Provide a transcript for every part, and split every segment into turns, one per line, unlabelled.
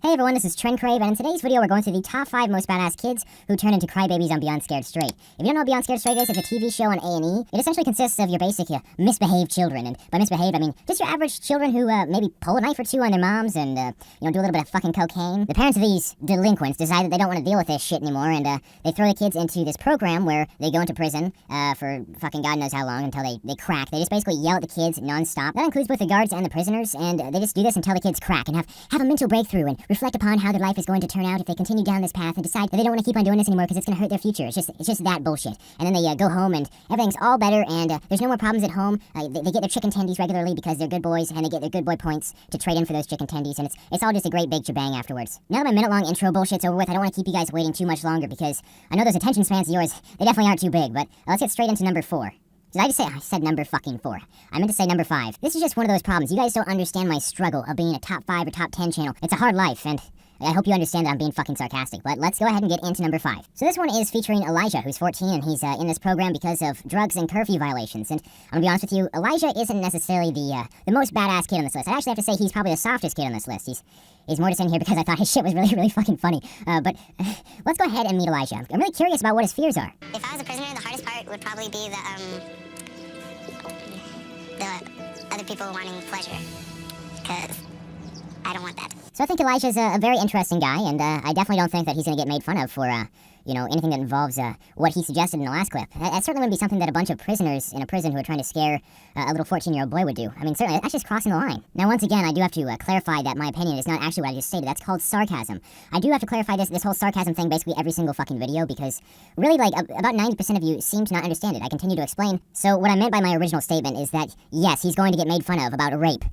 Hey everyone, this is Trendcrave, and in today's video we're going through the top 5 most badass kids who turn into crybabies on Beyond Scared Straight. If you don't know what Beyond Scared Straight is, it's a TV show on A&E. It essentially consists of your basic misbehaved children, and by misbehaved I mean just your average children who maybe pull a knife or two on their moms and do a little bit of fucking cocaine. The parents of these delinquents decide that they don't want to deal with this shit anymore, and they throw the kids into this program where they go into prison for fucking God knows how long until they crack. They just basically yell at the kids nonstop. That includes both the guards and the prisoners, and they just do this until the kids crack and have a mental breakthrough and reflect upon how their life is going to turn out if they continue down this path and decide that they don't want to keep on doing this anymore because it's going to hurt their future. It's just that bullshit. And then they go home and everything's all better and there's no more problems at home. They get their chicken tendies regularly because they're good boys and they get their good boy points to trade in for those chicken tendies, and it's all just a great big shebang afterwards. Now that my minute-long intro bullshit's over with, I don't want to keep you guys waiting too much longer because I know those attention spans of yours, they definitely aren't too big, but let's get straight into number 4. Did I just say, I said number fucking 4. I meant to say number 5. This is just one of those problems. You guys don't understand my struggle of being a top 5 or top 10 channel. It's a hard life, and I hope you understand that I'm being fucking sarcastic, but let's go ahead and get into number 5. So this one is featuring Elijah, who's 14, and he's in this program because of drugs and curfew violations. And I'm gonna be honest with you, Elijah isn't necessarily the most badass kid on this list. I'd actually have to say he's probably the softest kid on this list. He's more just in here because I thought his shit was really, really fucking funny. But let's go ahead and meet Elijah. I'm really curious about what his fears are.
If I was a prisoner, the hardest part would probably be the other people wanting pleasure, because I don't want that.
So I think Elijah's a very interesting guy, and I definitely don't think that he's going to get made fun of for, anything that involves what he suggested in the last clip. That certainly wouldn't be something that a bunch of prisoners in a prison who are trying to scare a little 14-year-old boy would do. I mean, certainly, that's just crossing the line. Now, once again, I do have to clarify that my opinion is not actually what I just stated. That's called sarcasm. I do have to clarify this whole sarcasm thing basically every single fucking video, because really, about 90% of you seem to not understand it. I continue to explain. So what I meant by my original statement is that, yes, he's going to get made fun of about a rape.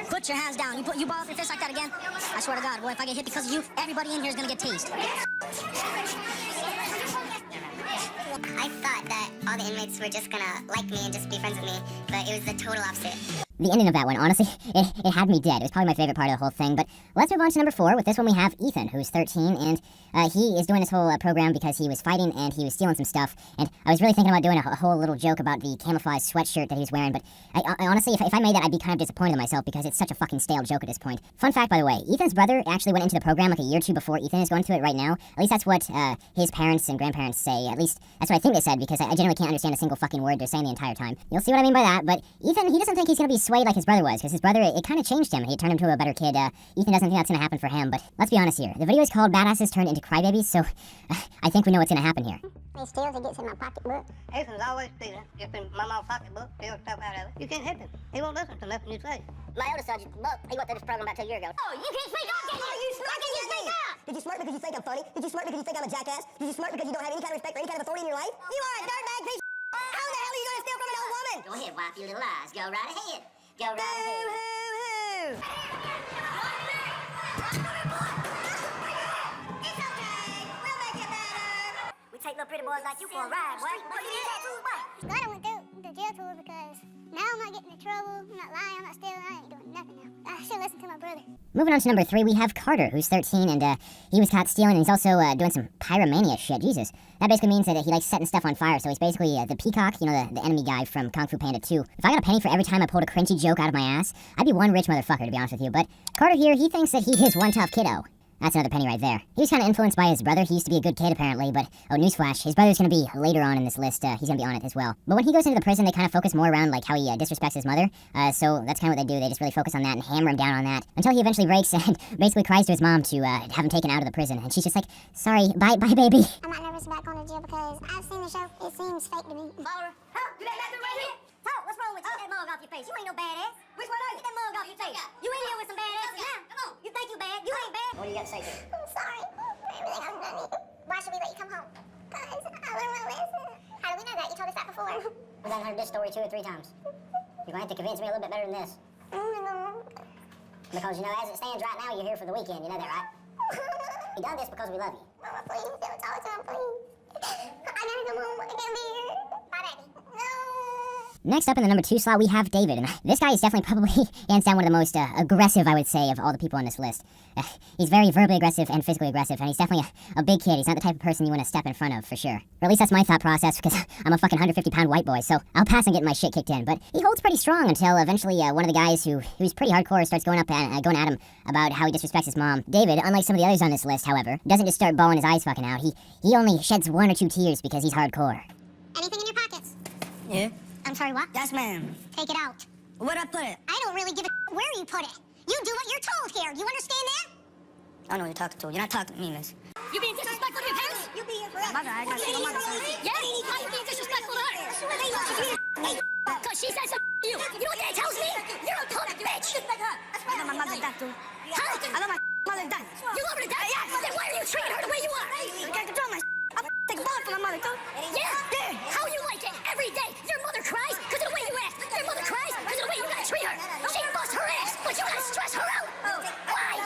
Put your hands down. You ball off your fist like that again? I swear to God, boy, if I get hit because of you, everybody in here is gonna get tased.
I thought that all the inmates were just gonna like me and just be friends with me, but it was the total opposite.
The ending of that one, honestly, it had me dead. It was probably my favorite part of the whole thing. But let's move on to number 4. With this one, we have Ethan, who's 13, and he is doing this whole program because he was fighting and he was stealing some stuff. And I was really thinking about doing a whole little joke about the camouflage sweatshirt that he was wearing, but I honestly, if I made that, I'd be kind of disappointed in myself because it's such a fucking stale joke at this point. Fun fact, by the way, Ethan's brother actually went into the program like a year or two before Ethan is going through it right now. At least that's what his parents and grandparents say. At least that's what I think they said, because I generally can't understand a single fucking word they're saying the entire time. You'll see what I mean by that, but Ethan, he doesn't think he's going to be swayed like his brother was, because his brother, it kind of changed him. He turned him to a better kid. Ethan doesn't think that's going to happen for him, but let's be honest here. The video is called Badasses Turned into Crybabies, so I think we know what's going to happen here.
He steals, he gets in my pocketbook.
Ethan's always stealing. Gets in my mom's pocketbook, steals stuff out of it. You can't help him. He won't listen to nothing you say.
My eldest son, he went through this program about 2 years ago.
Oh, you can't speak up, can you? How can you speak up?
Did you smirk because you think I'm funny? Did you smirk because you think I'm a jackass? Did you smirk because you don't have any kind of respect for any kind of authority in your life?
You are a dirtbag piece of How the hell are you gonna steal from an old woman?
Go ahead, wipe your little eyes. Go right ahead. Go right ahead.
It's okay. We'll make it better.
We take little pretty boys like you for a ride, boy. What you
I'm glad I went through the jail tour because now I'm not getting in trouble, I'm not lying, I'm not stealing, I ain't doing nothing now. I should listen to my brother.
Moving on to number 3, we have Carter, who's 13, and he was caught stealing, and he's also doing some pyromania shit. Jesus. That basically means that he likes setting stuff on fire, so he's basically the peacock, the enemy guy from Kung Fu Panda 2. If I got a penny for every time I pulled a cringy joke out of my ass, I'd be one rich motherfucker, to be honest with you. But Carter here, he thinks that he is one tough kiddo. That's another penny right there. He was kind of influenced by his brother. He used to be a good kid, apparently, but, oh, newsflash, his brother's gonna be later on in this list. He's gonna be on it as well. But when he goes into the prison, they kind of focus more around, how he disrespects his mother. So that's kind of what they do. They just really focus on that and hammer him down on that until he eventually breaks and basically cries to his mom to have him taken out of the prison. And she's just like, sorry, bye, baby.
I'm not nervous about going to jail because I've seen the show, it seems fake to me.
Follower. Huh? You that bathroom right here? Talk. What's wrong with you? Get that mug off your face. You ain't no badass. Which one are you? Get that mug off your face. You in here with some badasses now. Come on. You think you bad? You ain't bad. What do you got to say to her?
I'm sorry for everything I've done to you. Why should we let you come home? Because I learned my lesson. How do we know that? You told us that before.
We've done heard this story 2 or 3 times. You're going to have to convince me a little bit better than this. Because, as it stands right now, you're here for the weekend. You know that, right? We done this because we love you.
Mama, please, don't talk to him, please. I gotta come home. I can't be here. Bye, baby.
Next up in the number 2 slot, we have David, and this guy is definitely probably hands down one of the most aggressive, I would say, of all the people on this list. He's very verbally aggressive and physically aggressive, and he's definitely a big kid. He's not the type of person you want to step in front of, for sure. Or at least that's my thought process, because I'm a fucking 150-pound white boy, so I'll pass on getting my shit kicked in. But he holds pretty strong until eventually one of the guys who's pretty hardcore starts going at him about how he disrespects his mom. David, unlike some of the others on this list, however, doesn't just start bawling his eyes fucking out. He only sheds 1 or 2 tears because he's hardcore.
Anything in your pockets?
Yeah?
I'm sorry, what?
Yes, ma'am.
Take it out.
Where'd I put it?
I don't really give a where you put it. You do what you're told here. You understand that?
I know who you're talking to. You're not talking to me, miss.
You being disrespectful to your parents?
You be here forever. Mother, I got my mother.
Yeah? Why you being disrespectful to her? Because she said something to you. You know what that tells me? You're a punk bitch.
I know my mother died, too.
Huh?
I know my mother died.
You love her to death? Yeah. Then why are you treating her the way you are?
I can't control my I'll take a bullet for my mother, too.
Yeah? How you like it? Every day, your mother cries because of the way you act. Your mother cries because of the way you gotta treat her. She busts her ass, but you gotta stress her out. Why?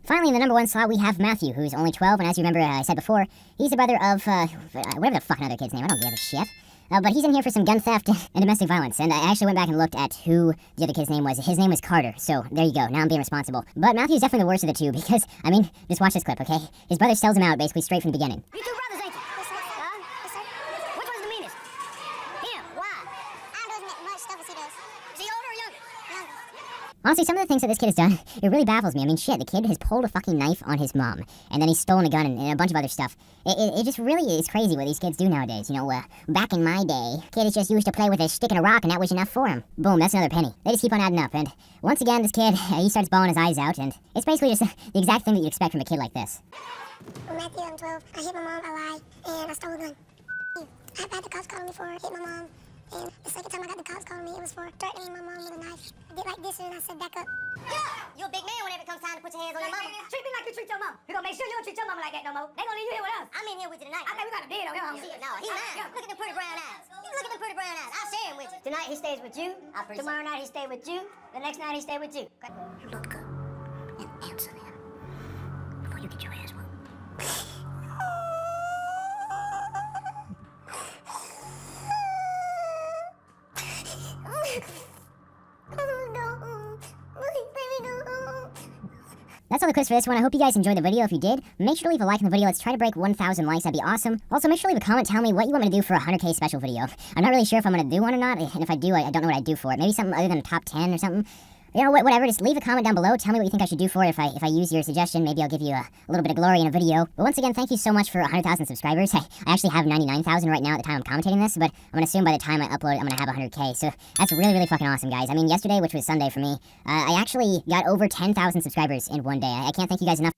Finally, in the number 1 slot, we have Matthew, who's only 12, and as you remember I said before, he's the brother of, whatever the fucking other kid's name, I don't give a shit. But he's in here for some gun theft and domestic violence, and I actually went back and looked at who the other kid's name was. His name was Carter, so there you go, now I'm being responsible. But Matthew's definitely the worst of the two, because, I mean, just watch this clip, okay? His brother sells him out basically straight from the beginning.
You two brothers, ain't you? Which one's the meanest? Him. Why?
I don't do as much stuff as he does.
Is he older or younger?
Younger.
Honestly, some of the things that this kid has done, it really baffles me. I mean, shit, the kid has pulled a fucking knife on his mom, and then he's stolen a gun and a bunch of other stuff. It just really is crazy what these kids do nowadays. You know, back in my day, kids just used to play with a stick and a rock, and that was enough for him. Boom, that's another penny. They just keep on adding up, and once again, this kid, he starts bawling his eyes out, and it's basically just the exact thing that you'd expect from a kid like this.
I'm Matthew, I'm 12. I hit my mom, I lied, and I stole a gun. I've had the cops calling me for hit my mom, and the second time I got the cops calling me, it was for threatening my mom with a knife. I did like this, and I said, back up.
You're a big man whenever it comes time to put your hands on your mama.
Treat me like you treat your mom. We're gonna make sure you don't treat your mama like that no more. They gonna leave you here with us.
I'm in here with you tonight.
I think we got a deal on him.
No, he's mine. Look at them pretty brown eyes. Look at them pretty brown eyes. I'll share him with you.
Tonight he stays with you.
I appreciate
Tomorrow night he stay with you. The next night he stay with you.
Look up and answer them before you get your ass whooped.
That's all the clips for this one. I hope you guys enjoyed the video. If you did, make sure to leave a like on the video. Let's try to break 1,000 likes. That'd be awesome. Also, make sure to leave a comment. Tell me what you want me to do for a 100K special video. I'm not really sure if I'm going to do one or not. And if I do, I don't know what I'd do for it. Maybe something other than a top 10 or something. You know, whatever, just leave a comment down below. Tell me what you think I should do for it. If I use your suggestion, maybe I'll give you a little bit of glory in a video. But once again, thank you so much for 100,000 subscribers. I actually have 99,000 right now at the time I'm commentating this, but I'm going to assume by the time I upload it, I'm going to have 100K. So that's really, really fucking awesome, guys. I mean, yesterday, which was Sunday for me, I actually got over 10,000 subscribers in one day. I can't thank you guys enough.